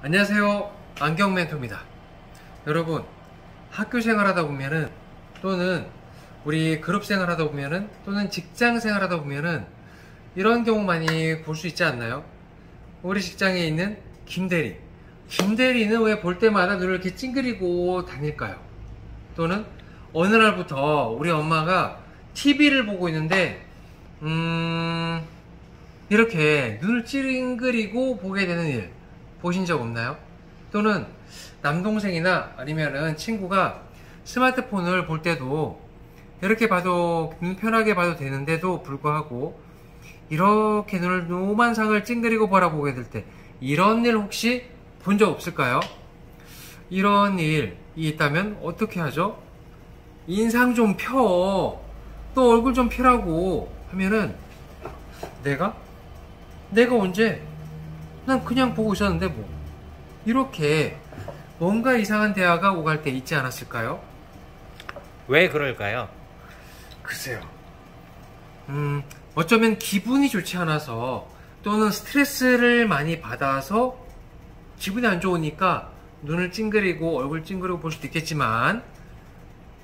안녕하세요, 안경멘토입니다. 여러분, 학교 생활하다 보면은, 또는 우리 그룹 생활하다 보면은, 또는 직장 생활하다 보면은 이런 경우 많이 볼 수 있지 않나요? 우리 직장에 있는 김대리. 김대리는 왜 볼 때마다 눈을 이렇게 찡그리고 다닐까요? 또는 어느 날부터 우리 엄마가 TV를 보고 있는데 이렇게 눈을 찡그리고 보게 되는 일 보신 적 없나요? 또는 남동생이나 아니면은 친구가 스마트폰을 볼 때도 이렇게 봐도 눈 편하게 봐도 되는데도 불구하고 이렇게 눈을 노만상을 찡그리고 바라보게 될 때 이런 일 혹시 본 적 없을까요? 이런 일이 있다면 어떻게 하죠? 인상 좀 펴, 또 얼굴 좀 펴라고 하면은 내가 언제? 난 그냥 보고 있었는데 뭐. 이렇게 뭔가 이상한 대화가 오갈 때 있지 않았을까요? 왜 그럴까요? 글쎄요. 어쩌면 기분이 좋지 않아서 또는 스트레스를 많이 받아서 기분이 안 좋으니까 눈을 찡그리고 얼굴 찡그리고 볼 수도 있겠지만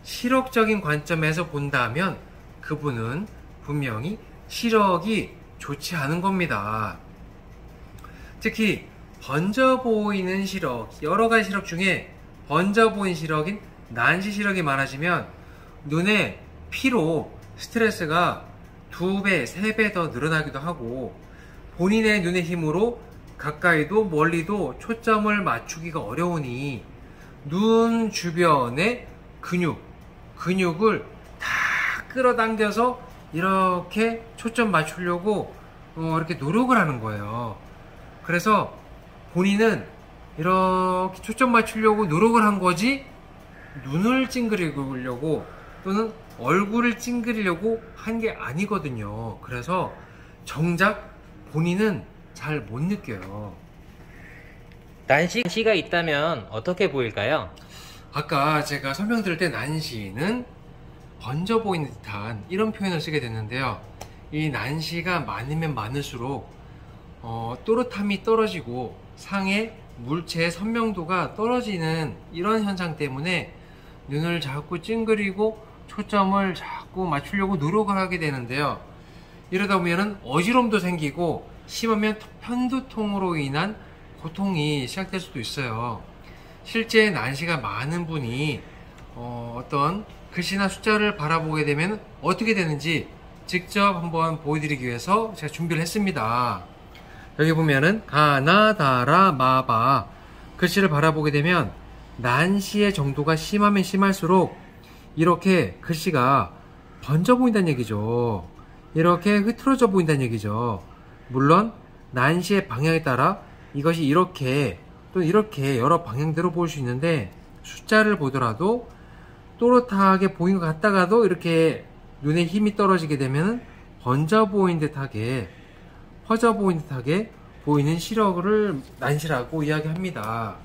시력적인 관점에서 본다면 그분은 분명히 시력이 좋지 않은 겁니다. 특히 번져 보이는 시력, 여러 가지 시력 중에 번져 보이는 시력인 난시 시력이 많아지면 눈의 피로, 스트레스가 2배, 3배 더 늘어나기도 하고 본인의 눈의 힘으로 가까이도 멀리도 초점을 맞추기가 어려우니 눈 주변의 근육을 다 끌어당겨서 이렇게 초점 맞추려고 이렇게 노력을 하는 거예요. 그래서 본인은 이렇게 초점 맞추려고 노력을 한 거지 눈을 찡그리려고 또는 얼굴을 찡그리려고 한 게 아니거든요. 그래서 정작 본인은 잘 못 느껴요. 난시가 있다면 어떻게 보일까요? 아까 제가 설명드릴 때 난시는 번져 보이는 듯한 이런 표현을 쓰게 됐는데요. 이 난시가 많으면 많을수록 또렷함이 떨어지고 상의 물체의 선명도가 떨어지는 이런 현상 때문에 눈을 자꾸 찡그리고 초점을 자꾸 맞추려고 노력을 하게 되는데요. 이러다 보면 어지럼도 생기고 심하면 편두통으로 인한 고통이 시작될 수도 있어요. 실제 난시가 많은 분이 어떤 글씨나 숫자를 바라보게 되면 어떻게 되는지 직접 한번 보여드리기 위해서 제가 준비를 했습니다. 여기 보면은 가나다라 마바 글씨를 바라보게 되면 난시의 정도가 심하면 심할수록 이렇게 글씨가 번져 보인다는 얘기죠. 이렇게 흐트러져 보인다는 얘기죠. 물론 난시의 방향에 따라 이것이 이렇게 또 이렇게 여러 방향대로 보일 수 있는데 숫자를 보더라도 또렷하게 보인 것 같다가도 이렇게 눈에 힘이 떨어지게 되면 번져 보인 듯하게 퍼져 보인 듯하게 보이는 시력을 난시라고 이야기합니다.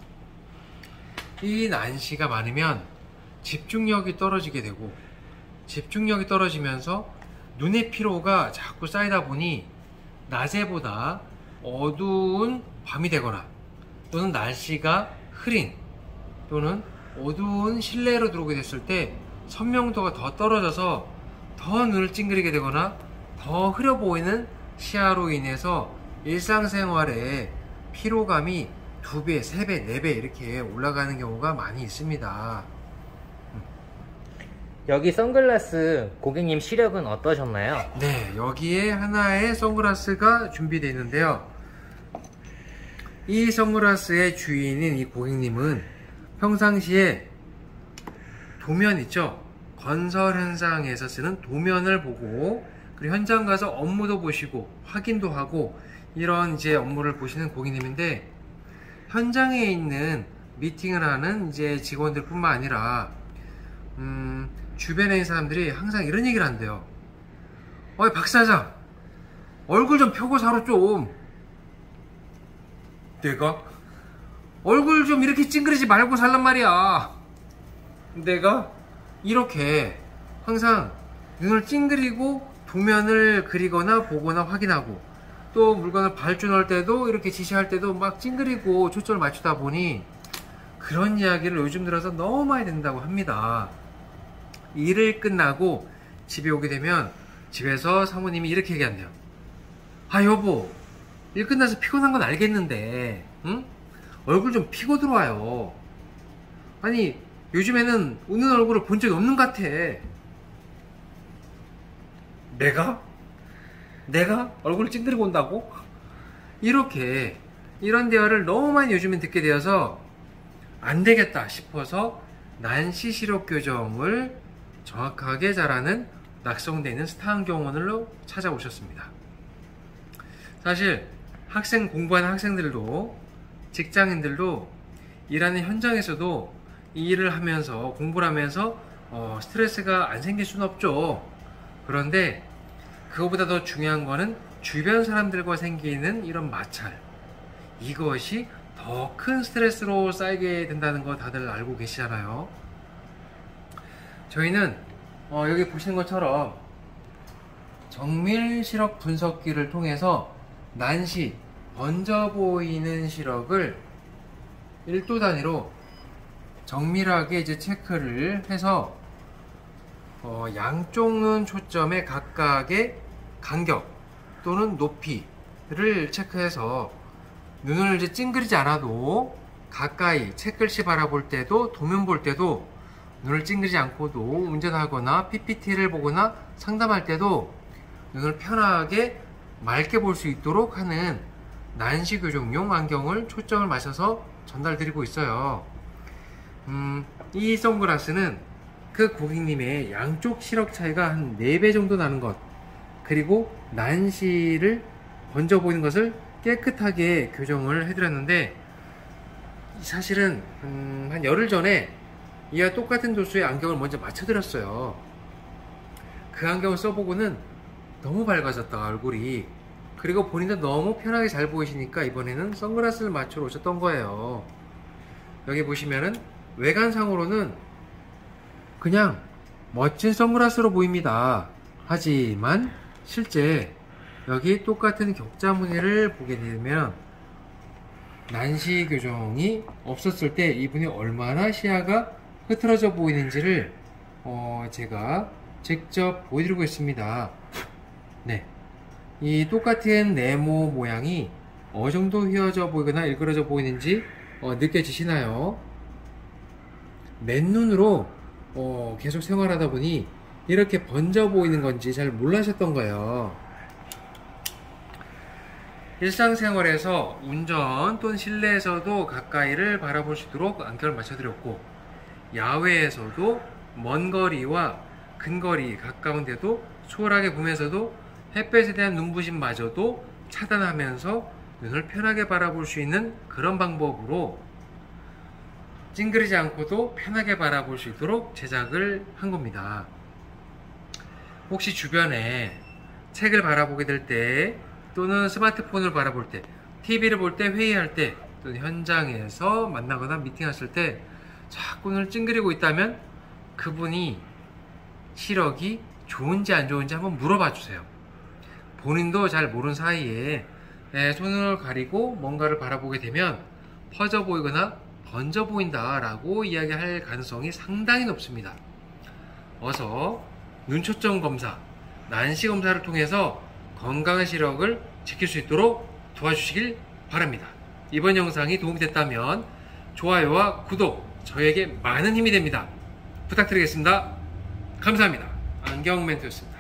이 난시가 많으면 집중력이 떨어지게 되고 집중력이 떨어지면서 눈의 피로가 자꾸 쌓이다 보니 낮에보다 어두운 밤이 되거나 또는 날씨가 흐린 또는 어두운 실내로 들어오게 됐을 때 선명도가 더 떨어져서 더 눈을 찡그리게 되거나 더 흐려 보이는 시야로 인해서 일상생활에 피로감이 2배, 3배, 4배 이렇게 올라가는 경우가 많이 있습니다. 여기 선글라스 고객님 시력은 어떠셨나요? 네, 여기에 하나의 선글라스가 준비되어 있는데요. 이 선글라스의 주인인 이 고객님은 평상시에 도면 있죠? 건설 현장에서 쓰는 도면을 보고 그리고 현장 가서 업무도 보시고 확인도 하고 이런 이제 업무를 보시는 고객님인데 현장에 있는 미팅을 하는 이제 직원들 뿐만 아니라 주변에 있는 사람들이 항상 이런 얘기를 한대요. 어이 박 사장 얼굴 좀 펴고 살아 좀. 내가? 얼굴 좀 이렇게 찡그리지 말고 살란 말이야. 내가? 이렇게 항상 눈을 찡그리고 도면을 그리거나 보거나 확인하고 또 물건을 발주 넣을 때도 이렇게 지시할 때도 막 찡그리고 초점을 맞추다 보니 그런 이야기를 요즘 들어서 너무 많이 듣는다고 합니다. 일을 끝나고 집에 오게 되면 집에서 사모님이 이렇게 얘기한대요. 아 여보, 일 끝나서 피곤한 건 알겠는데 응? 얼굴 좀 피고 들어와요. 아니 요즘에는 웃는 얼굴을 본 적이 없는 것 같아. 내가 얼굴을 찡그리고 온다고? 이렇게 이런 대화를 너무 많이 요즘엔 듣게 되어서 안 되겠다 싶어서 난시 시력 교정을 정확하게 잘하는 낙성대 있는 스타안경원으로 찾아오셨습니다. 사실 학생 공부하는 학생들도 직장인들도 일하는 현장에서도 이 일을 하면서 공부를 하면서 스트레스가 안 생길 수는 없죠. 그런데 그거보다 더 중요한 거는 주변 사람들과 생기는 이런 마찰, 이것이 더 큰 스트레스로 쌓이게 된다는 거 다들 알고 계시잖아요. 저희는 여기 보시는 것처럼 정밀 시력 분석기를 통해서 난시, 번져 보이는 시력을 1도 단위로 정밀하게 이제 체크를 해서 양쪽 눈 초점의 각각의 간격 또는 높이를 체크해서 눈을 이제 찡그리지 않아도 가까이 책글씨 바라볼 때도 도면 볼 때도 눈을 찡그리지 않고도 운전하거나 PPT를 보거나 상담할 때도 눈을 편하게 맑게 볼 수 있도록 하는 난시 교정용 안경을 초점을 맞춰서 전달드리고 있어요. 이 선글라스는 그 고객님의 양쪽 시력 차이가 한 4배 정도 나는 것, 그리고 난시를 번져 보이는 것을 깨끗하게 교정을 해드렸는데, 사실은 한 열흘 전에 이와 똑같은 도수의 안경을 먼저 맞춰드렸어요. 그 안경을 써보고는 너무 밝아졌다 얼굴이. 그리고 본인도 너무 편하게 잘 보이시니까 이번에는 선글라스를 맞추러 오셨던 거예요. 여기 보시면은 외관상으로는 그냥 멋진 선글라스로 보입니다. 하지만 실제 여기 똑같은 격자 무늬를 보게 되면 난시 교정이 없었을 때 이분이 얼마나 시야가 흐트러져 보이는지를 제가 직접 보여드리고 있습니다. 네, 이 똑같은 네모 모양이 어느 정도 휘어져 보이거나 일그러져 보이는지 느껴지시나요? 맨눈으로 계속 생활하다 보니 이렇게 번져 보이는 건지 잘 몰라셨던 거예요. 일상생활에서 운전 또는 실내에서도 가까이를 바라볼 수 있도록 안경을 맞춰드렸고, 야외에서도 먼 거리와 근거리 가까운데도 수월하게 보면서도 햇볕에 대한 눈부심마저도 차단하면서 눈을 편하게 바라볼 수 있는 그런 방법으로 찡그리지 않고도 편하게 바라볼 수 있도록 제작을 한 겁니다. 혹시 주변에 책을 바라보게 될 때, 또는 스마트폰을 바라볼 때, TV를 볼 때, 회의할 때, 또는 현장에서 만나거나 미팅했을 때 자꾸 눈을 찡그리고 있다면 그분이 시력이 좋은지 안 좋은지 한번 물어봐 주세요. 본인도 잘 모르는 사이에 손을 가리고 뭔가를 바라보게 되면 퍼져 보이거나 번져 보인다 라고 이야기할 가능성이 상당히 높습니다. 어서 눈초점 검사, 난시 검사를 통해서 건강한 시력을 지킬 수 있도록 도와주시길 바랍니다. 이번 영상이 도움이 됐다면 좋아요와 구독, 저에게 많은 힘이 됩니다. 부탁드리겠습니다. 감사합니다. 안경멘토였습니다.